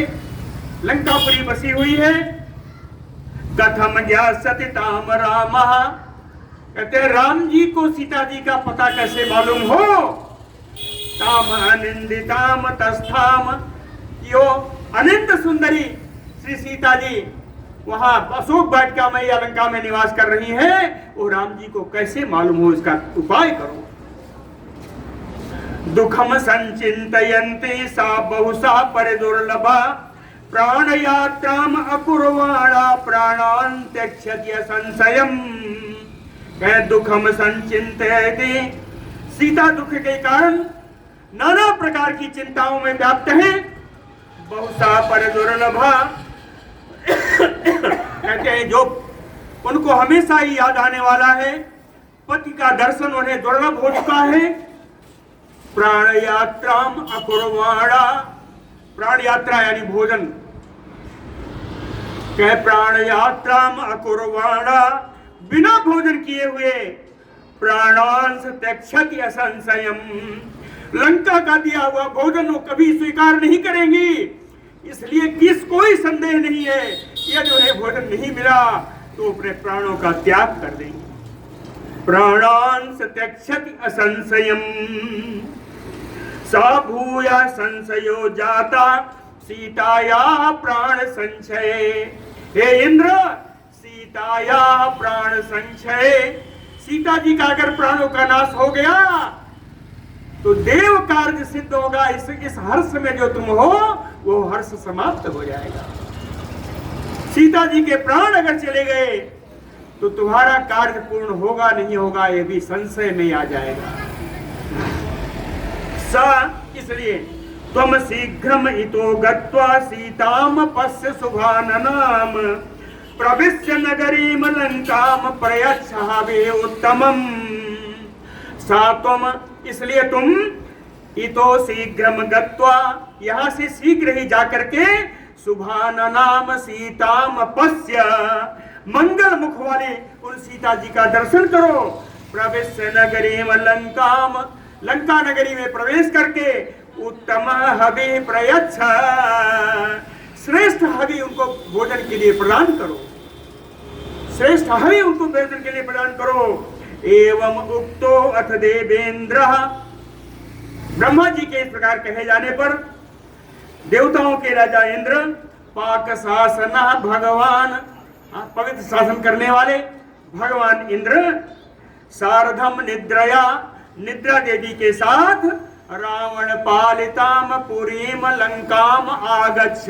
लंकापुरी बसी हुई है। कथम ज्ञास्यति ताम राम। कहते हैं राम जी को सीता जी का पता कैसे मालूम हो। ताम अनिंदिताम तस्थाम, यो अनंत सुंदरी श्री सीता जी वहां अशोक वाटिका में या लंका में निवास कर रही हैं, वो राम जी को कैसे मालूम हो, इसका उपाय करो। दुखम संचिंतयन्ति सा बहुसा परिदुर्लभा प्राण यात्राम अकुर्वाणा प्राणान् त्यक्ष्यति संशयम्। कह दुखम संचिंतयति, सीता दुख के कारण नाना प्रकार की चिंताओं में व्याप्त है। बहुसा परिदुर्लभा, कहते हैं जो उनको हमेशा ही याद आने वाला है। पति का दर्शन उन्हें दुर्लभ हो चुका है। प्राण यात्राम अकुर्वाणा, प्राण यात्रा यानी भोजन। कह प्राण यात्राम अकुर्वाणा, बिना भोजन किए हुए प्राणांश त्यक्ष्यति असंशयम। लंका का दिया हुआ भोजन वो कभी स्वीकार नहीं करेंगी। इसलिए कोई संदेह नहीं है, यदि उन्हें भोजन नहीं मिला तो अपने प्राणों का त्याग कर देंगे। प्राणांश त्यक्ष्यति असंशयम। सा भूया संशयो जाता सीताया प्राण संशय। हे इंद्र, सीताया प्राण संशय, सीता जी का अगर प्राणों का नाश हो गया तो देव कार्य सिद्ध होगा। इस हर्ष में जो तुम हो वो हर्ष समाप्त हो जाएगा। सीता जी के प्राण अगर चले गए तो तुम्हारा कार्य पूर्ण होगा नहीं होगा ये भी संशय में आ जाएगा। इसलिए त्वम शीघ्रम इतो गत्वा सीताम पश्य शुभाननाम प्रविश्य नगरीम लंकाम प्रयच्छ हवे उत्तमम। सात्वम, इसलिए तुम इतो शीघ्रम गत्वा, यहां से शीघ्र ही जाकर के शुभाननाम सीताम पश्य, मंगल मुख वाले उन सीता जी का दर्शन करो। प्रविश्य नगरीम लंकाम, लंका नगरी में प्रवेश करके उत्तम हवि प्रयच्छ, श्रेष्ठ हवि उनको भोजन के लिए प्रदान करो। श्रेष्ठ हवि उनको भोजन के लिए प्रदान करो। एवं उक्तो अथ देवेंद्र, ब्रह्मा जी के इस प्रकार कहे जाने पर देवताओं के राजा इंद्र, पाक शासन भगवान, पवित्र शासन करने वाले भगवान इंद्र, सार्धम निद्रया, निद्रा देवी के साथ रावण पालिताम पुरीम लंकाम आगच्छ,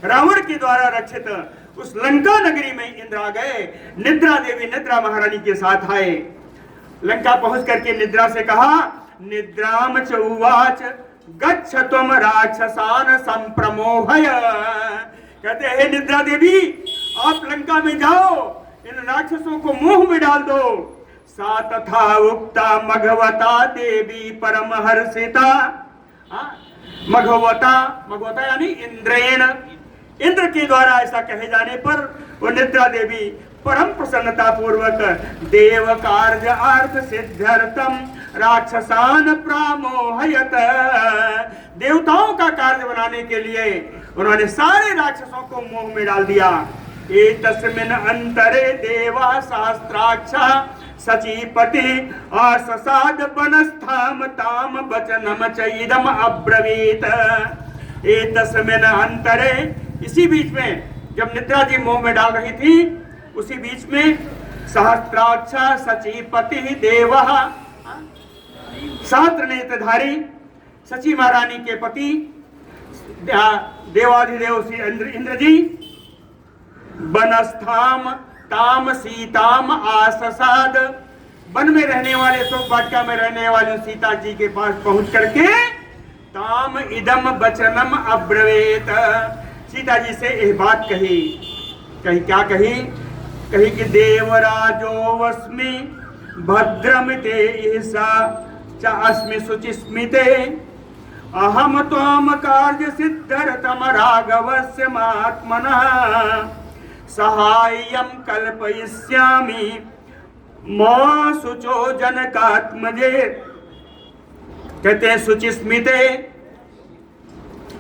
रावण के द्वारा रक्षित उस लंका नगरी में इंद्र आ गए। निद्रा देवी निद्रा महारानी के साथ आए। लंका पहुंच करके निद्रा से कहा, निद्राम च उवाच गच्छ त्वम राक्षसान संप्रमोहय, कहते हैं निद्रा देवी आप लंका में जाओ, इन राक्षसों को मोह में डाल दो। सा तथा उक्ता मघवता देवी परम हर्षिता, मघवता, मघवता यानी इंद्रेण, इंद्र के द्वारा ऐसा कहे जाने पर वो निद्रा देवी परम प्रसन्नता पूर्वक देव कार्य अर्थ सिद्ध्यर्थम राक्षसान प्रामोहयत, देवताओं का कार्य बनाने के लिए उन्होंने सारे राक्षसों को मोह में डाल दिया। एतस्मिन् अंतरे देवा सहस्राक्षा सचीपति आससाद बनस्थाम ताम वचनम चैदम अब्रवीत। एतस्मिन् अंतरे, इसी बीच में जब निद्रा जी मोह में डाल रही थी उसी बीच में सहस्त्राक्षा सचीपति देवा, सहस्त्र नेत्रधारी सची महारानी के पति देवाधिदेव श्री इंद्र जी बनस्थाम ताम सीताम आससाद, वन में रहने वाले शोक वाटिका में रहने वाले सीता जी के पास पहुंच करके ताम इदम वचनम अब्रवीत, सीता जी से यह बात कही। कही क्या कही? कही कि देवराजोऽस्मि भद्रमिते ईसा च अस्मि शुचिस्मिते अहम त्वाम कार्य सिद्धरतम राघवस्य महात्मनः सहाय्यं कल्पयिष्यामि मा शुचो जनकात्मजे। कहते हैं शुचिस्मिते,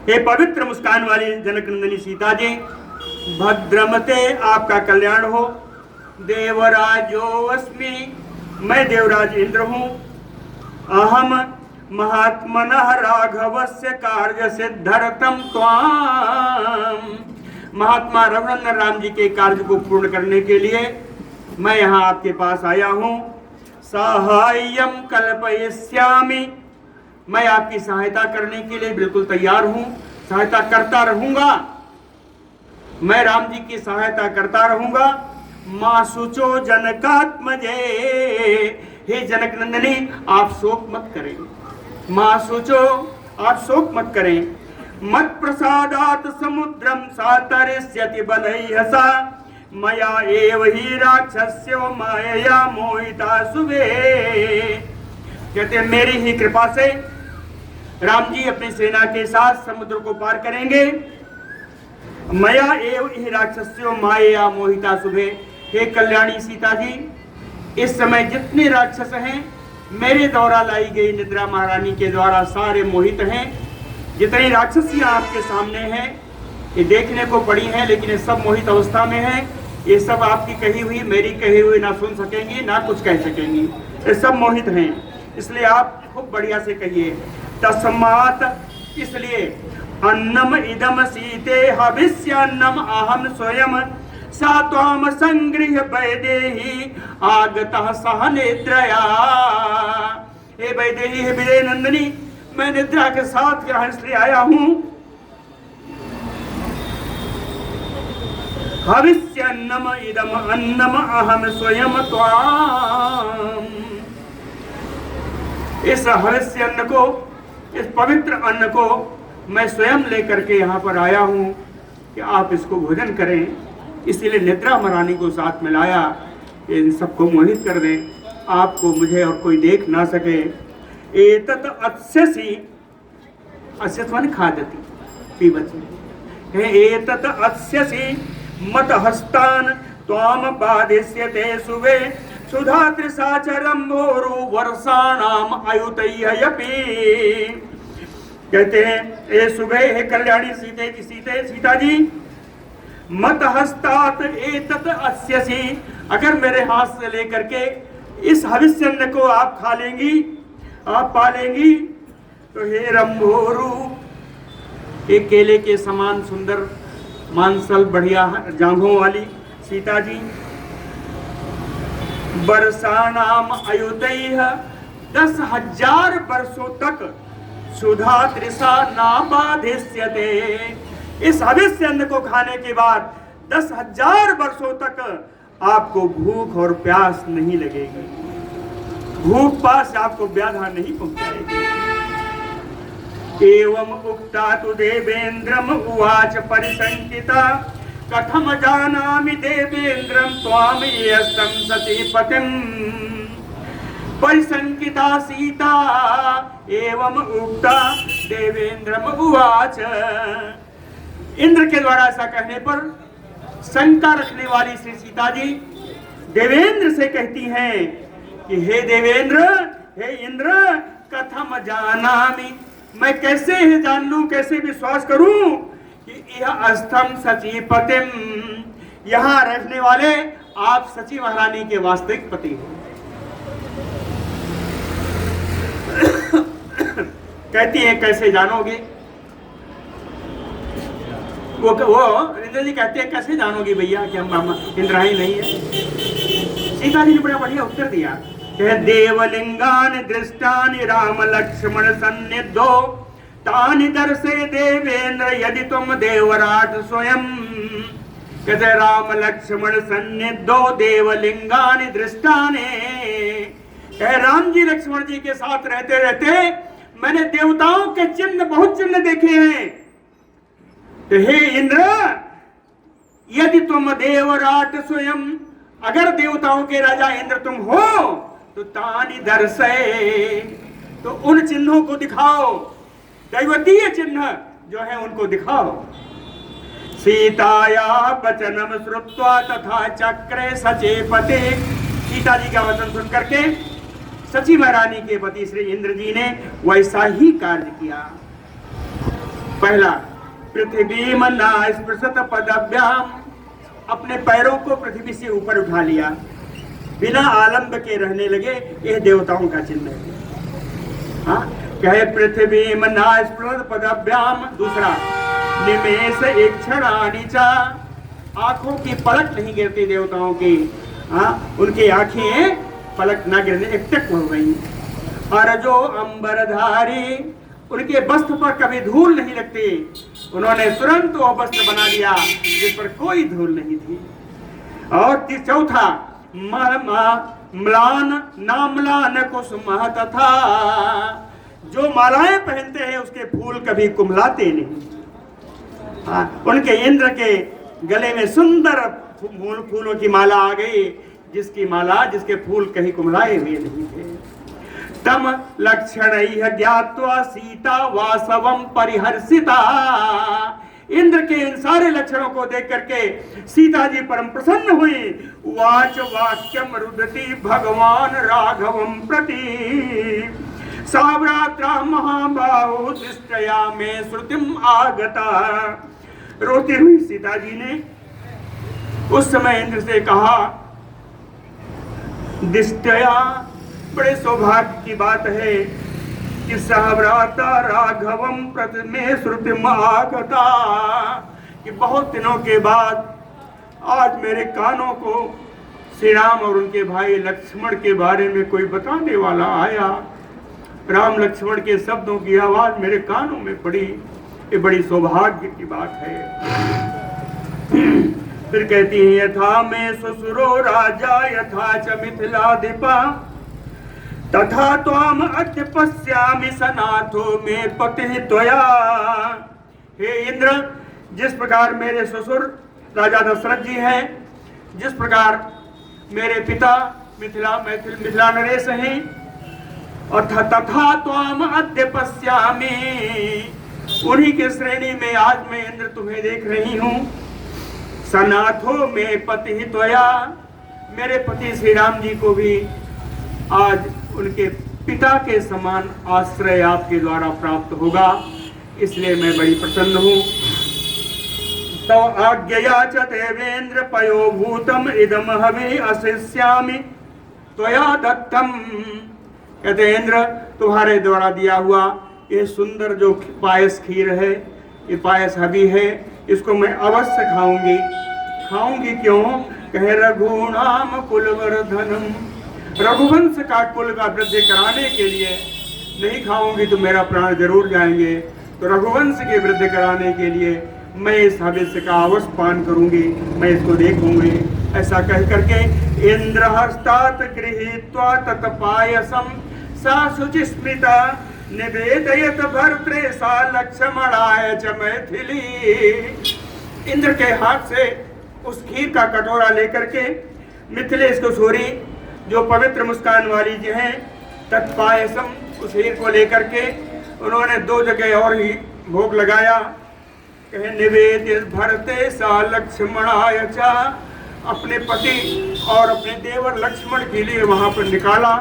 हे पवित्र मुस्कान वाली जनकनंदिनी सीता जी, भद्रमते आपका कल्याण हो। देवराजो अस्मि, मैं देवराज इंद्र हूँ। अहम महात्मनः राघवस्य कार्य सिद्धर्थम त्वाम, महात्मा रघुनंदन राम जी के कार्य को पूर्ण करने के लिए मैं यहाँ आपके पास आया हूँ। साहाय्यम कल्पयिष्यामि, मैं आपकी सहायता करने के लिए बिल्कुल तैयार हूँ, सहायता करता रहूंगा, मैं राम जी की सहायता करता रहूंगा। माँ शुचो जनकात्मजे, हे जनक नंदिनी आप शोक मत करें। माँ शुचो, आप शोक मत करें। मत प्रसादात समुद्रम सातरिष्यति बनैहसा मया एव ही राक्षस्यो मायया मोहिता शुभे। कहते हैं मेरी ही कृपा से राम जी अपनी सेना के साथ समुद्र को पार करेंगे। मया एव ही राक्षस्यो मायया मोहिता शुभे, हे कल्याणी सीता जी, इस समय जितने राक्षस हैं मेरे द्वारा लाई गई निद्रा महारानी के द्वारा सारे मोहित हैं। जितनी राक्षसियां आपके सामने हैं ये देखने को पड़ी हैं, लेकिन ये सब मोहित अवस्था में हैं। ये सब आपकी कही हुई मेरी कही हुई ना सुन सकेंगी ना कुछ कह सकेंगी, ये सब मोहित हैं। इसलिए आप खूब बढ़िया से कहिए तस्मात्, इसलिए अन्नम इदम सीते हविष्यान्नम अहम स्वयं सा त्वाम संगृह्य वैदेही आगतः सह नेत्रया। हे वैदेही, हे विजय नंदिनी, मैं निद्रा के साथ यहाँ इसलिए आया हूं, हविष्यन्नम इदम अन्नम अहम स्वयं त्वाम। इस हविष्य अन्न को, इस पवित्र अन्न को मैं स्वयं लेकर के यहाँ पर आया हूँ कि आप इसको भोजन करें। इसीलिए निद्रा महारानी को साथ में लाया, इन सबको मोहित कर दें, आपको मुझे और कोई देख ना सके। एतत अत्स्यसि, अत्स्यस माने खादति पीबति, एतत अत्स्यसि मत हस्तान त्वाम बाधिष्यते सुवे सुधा त्रिसाचरम्भोरु वर्षाणाम आयुतय्यपि। कहते हैं, ए सुबह, हे कल्याणी सीता जी, मत हस्तात एतत अस्यसि, अगर मेरे हाथ से लेकर के इस हविष्य अन्न को आप खा लेंगी, आप पा लेंगी, तो हे रंभोरु, एक केले के समान सुंदर मांसल बढ़िया जांघों वाली सीता जी, वर्षाणाम आयुतैः, 10,000 वर्षों तक सुधा तृषा ना बाधिष्यते। इस हविष्य अन्न को खाने के बाद 10,000 वर्षों तक आपको भूख और प्यास नहीं लगेगी, भूख पास आपको व्याधा नहीं पहुंचाएगी। एवं उक्ता तु देवेन्द्रम उवाच परिशंकिता, कथम जानामि देवेन्द्रम त्वाम यस्तं सतीपतिं। परिशंकिता सीता एवं उक्ता देवेन्द्रम उवाच। इंद्र के द्वारा ऐसा कहने पर शंका रखने वाली श्री सीता जी देवेंद्र से कहती हैं कि हे देवेंद्र, हे इंद्र, कथम जानामि, मैं कैसे जान लूं, कैसे विश्वास करूं कि यह अस्थम सचीपतिम, यहाँ रहने वाले आप सची महारानी के वास्तविक पति हैं। कहती है कैसे जानोगे? वो इंद्र जी कहते हैं कैसे जानोगे भैया कि हम इंद्राणी नहीं है? सीता जी ने बड़ा बढ़िया उत्तर दिया, देवलिंगान दृष्टानि राम लक्ष्मण सन्निधो तानि दर्शे देवेंद्र यदि तुम देवराट स्वयं। कहते राम लक्ष्मण सन्निधो देवलिंगानि दृष्टानि, राम जी लक्ष्मण जी के साथ रहते रहते मैंने देवताओं के चिन्ह, बहुत चिन्ह देखे हैं। तो हे इंद्र, यदि तुम देवराट स्वयं, अगर देवताओं के राजा इंद्र तुम हो, तो तानि दर्शे, तो उन चिन्हों को दिखाओ, दैवतीय चिन्ह जो है उनको दिखाओ। सीताया वचनम श्रुत्वा तथा चक्रे सचेपते, सीता जी का वचन सुन करके सची महारानी के पति श्री इंद्र जी ने वैसा ही कार्य किया। पहला, पृथ्वी मन्ना स्पृशत पदभ्याम, अपने पैरों को पृथ्वी से ऊपर उठा लिया, बिना आलंब के रहने लगे। यह देवताओं का चिन्ह है। हाँ, कहे पृथ्वी मन्ना स्पृशत पदभ्याम। दूसरा, निमेष एक क्षणानि च, आंखों की पलक नहीं गिरती देवताओं की। हाँ, उनकी आंखें पलक ना गिरने एकटक हो गई। और जो अंबरधारी, उनके वस्त्र पर कभी धूल नहीं लगती, उन्होंने तुरंत वो वस्त्र बना लिया जिस पर कोई धूल नहीं थी। और चौथा, म्लान नाम्लान कुसुम तथा, जो मालाएं पहनते हैं उसके फूल कभी कुम्हलाते नहीं। हाँ, उनके इंद्र के गले में सुंदर फूलों की माला आ गई, जिसके फूल कहीं कुम्हलाए हुए नहीं थे। तम लक्षणैः ज्ञात्वा सीता वासवम परिहर्षिता, इंद्र के इन सारे लक्षणों को देख करके सीता जी परम प्रसन्न हुई। वाच वाक्यम रुदति भगवान राघवम प्रति, साव्रात्रा महाबाहो दृष्टया में श्रुतिम आगता। रोती हुई सीता जी ने उस समय इंद्र से कहा, दृष्टया, बड़े सौभाग्य की बात है कि सहव्राता राघवम प्रथमे श्रुतिम आगता, कि बहुत दिनों के बाद आज मेरे कानों को श्री राम और उनके भाई लक्ष्मण के बारे में कोई बताने वाला आया। राम लक्ष्मण के शब्दों की आवाज मेरे कानों में पड़ी। ये बड़ी सौभाग्य की बात है। फिर कहती है यथा मैं ससुरो राजा यथा च मिथिलाधिपा तथा त्वाम अद्य पश्यामि सनाथो में पति त्वया। हे इंद्र, जिस प्रकार मेरे ससुर राजा दशरथ जी हैं, जिस प्रकार मेरे पिता मिथिला नरेश हैं, और तथा त्वाम अद्य पश्यामि, उन्हीं के श्रेणी में आज मैं इंद्र तुम्हें देख रही हूँ। सनाथो में पति त्वया, मेरे पति श्री राम जी को भी आज उनके पिता के समान आश्रय आपके द्वारा प्राप्त होगा, इसलिए मैं बड़ी प्रसन्न हूँ। तो आज्ञया च देवेंद्र पयो भूतम इदम हवि अशिष्यामि त्वया दत्तम। कहते इंद्र, तुम्हारे द्वारा दिया हुआ ये सुंदर जो पायस खीर है, ये पायस हवि है, इसको मैं अवश्य खाऊंगी। खाऊंगी क्यों? कहे रघुनाम कुलवर्धनम, रघुवंश का कुल का वृद्धि कराने के लिए। नहीं खाऊंगी तो मेरा प्राण जरूर जाएंगे, तो रघुवंश की वृद्धि कराने के लिए मैं इस हविष्य का अवश्य पान करूंगी, मैं इसको देखूंगी। ऐसा कह करके इंद्र हस्तात गृहीत्वा तत्पायसम सा शुचि स्मृता निवेदयत भर्त्रे सा लक्ष्मणाय च मैथिली। इंद्र के हाथ से उस खीर का कटोरा लेकर के मिथिलेश को छोरी, जो पवित्र मुस्कान वाली जी हैं, तत्पायसम, उस खीर को लेकर के उन्होंने 2 जगह और ही भोग लगाया। कहे निवेदित भरते सा लक्ष्मणाय च, अपने पति और अपने देवर लक्ष्मण के लिए वहां पर निकाला।